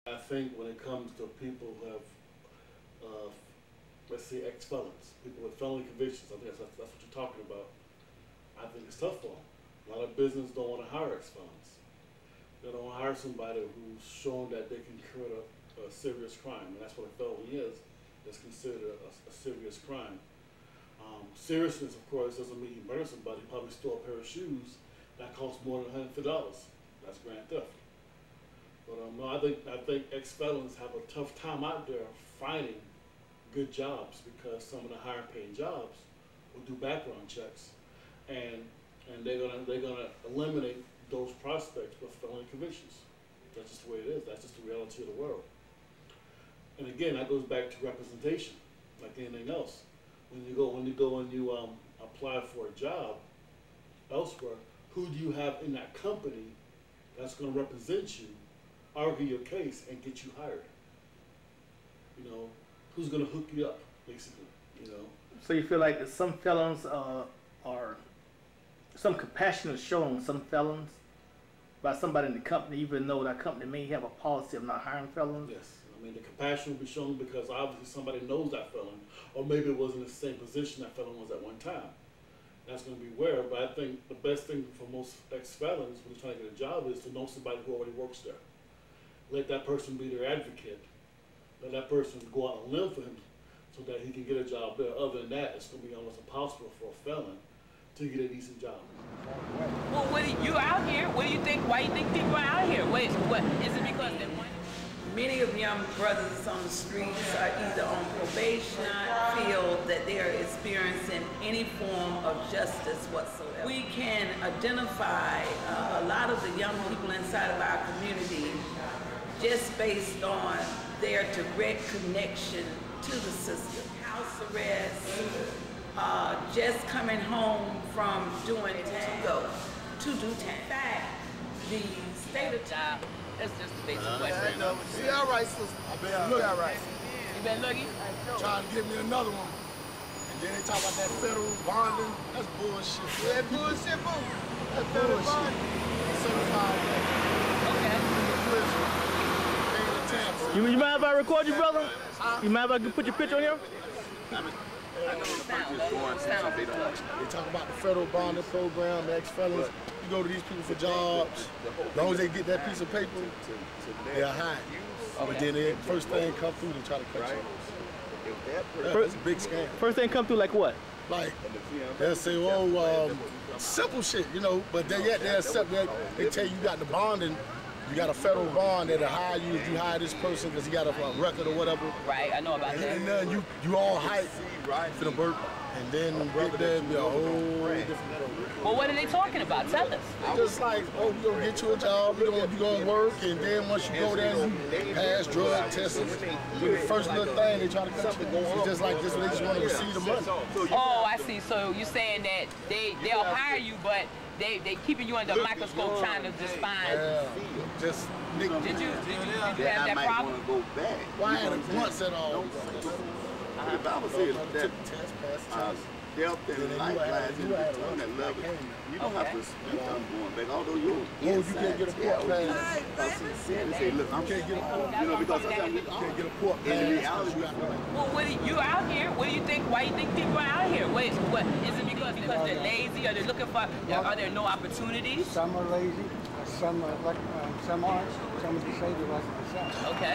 I think when it comes to people who have, let's say, ex-felons, people with felony convictions, I think that's what you're talking about. I think it's tough for them. A lot of business don't want to hire ex-felons. They don't want to hire somebody who's shown that they can commit a serious crime, and that's what a felony is. It's considered a serious crime. Seriousness, of course, doesn't mean you murder somebody. You probably stole a pair of shoes that cost more than $150. That's grand theft. But no, I think ex-felons have a tough time out there finding good jobs because some of the higher paying jobs will do background checks, and they're gonna eliminate those prospects with felony convictions. That's just the way it is. That's just the reality of the world. And again, that goes back to representation, like anything else. When you go and you apply for a job elsewhere, who do you have in that company that's going to represent you, argue your case, and get you hired? You know, who's going to hook you up, basically? You know. So you feel like that some felons are some compassion is shown on some felons by somebody in the company, even though that company may have a policy of not hiring felons? Yes. I mean, the compassion will be shown because obviously somebody knows that felon, or maybe it was in the same position that felon was at one time. That's going to be rare, but I think the best thing for most ex-felons when they're trying to get a job is to know somebody who already works there. Let that person be their advocate. Let that person go out on a limb for him so that he can get a job there. Other than that, it's going to be almost impossible for a felon to get a decent job. Well, you out here? What do you think? Why do you think people are out here? What is it because they want? Many of young brothers on the streets are either on probation, feel that they are experiencing any form of justice whatsoever. We can identify a lot of the young people inside of our community just based on their direct connection to the system. House arrest, just coming home from doing time, to do time. In fact, the state of time. That's just a basic question. See, all right, sister. I've been looking. All right. You been looking? Trying to get me another one. And then they talk about that federal bonding. That's bullshit. Yeah, that bullshit, boo. That's bullshit. Certified. Okay. You mind if I record you, brother? You mind if I can put your picture on here? They talk about the federal bonding program, ex-felons. You go to these people for jobs. As long as they get that piece of paper, they're high. But then the first thing come through, they try to cut you. That's a big scam. First thing come through like what? Like, they'll say, oh, simple shit, you know, but they accept that. They tell you got the bonding. You got a federal bond that'll hire you if you hire this person because he got a record or whatever. Right, I know about that. And then you all hype for the Burton. And then get there and be a whole different program. Well, what are they talking about? Tell us. Just like, oh, we're going to get you a job, you're going to work, and then once you go there and you pass drug tests, the first little thing they try to cut you. It's just like this, they just want to receive the money. Oh, I see. So you're saying that they'll hire you, but they keeping you under a microscope trying to just find. Yeah, just nigga. Did you have that problem? Go back. Well, I had it once at all. The Bible says that death and life lies in between that level. You don't have to spend time going back, although you're you can't get a court pass. Say, look, I can't get a court, you know, because sometimes you can't get a court pass. In reality, well, you out here? What do you think? Why do you think people are out here? What is it because they're lazy? Are they looking for? Are there no opportunities? Some are lazy. Some are like some aren't. Some are disabled like myself. Okay.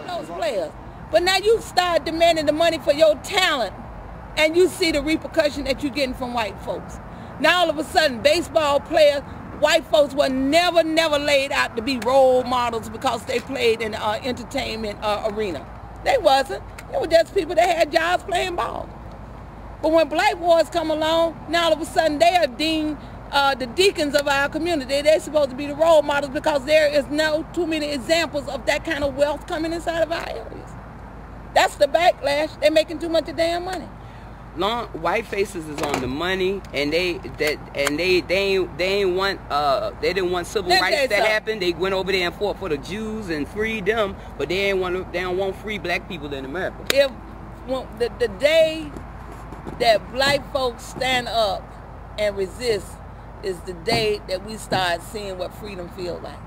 Those players. But now you start demanding the money for your talent, and you see the repercussion that you're getting from white folks. Now all of a sudden, baseball players, white folks were never laid out to be role models because they played in the entertainment arena. They wasn't. It was just people that had jobs playing ball. But when black boys come along, now all of a sudden they are deemed the deacons of our community. They're supposed to be the role models because there is no too many examples of that kind of wealth coming inside of our areas. That's the backlash. They're making too much of damn money. White faces is on the money, and they didn't want civil rights to happen. They went over there and fought for the Jews and freed them, but they don't want free black people in America. If the day that black folks stand up and resist is the day that we start seeing what freedom feels like.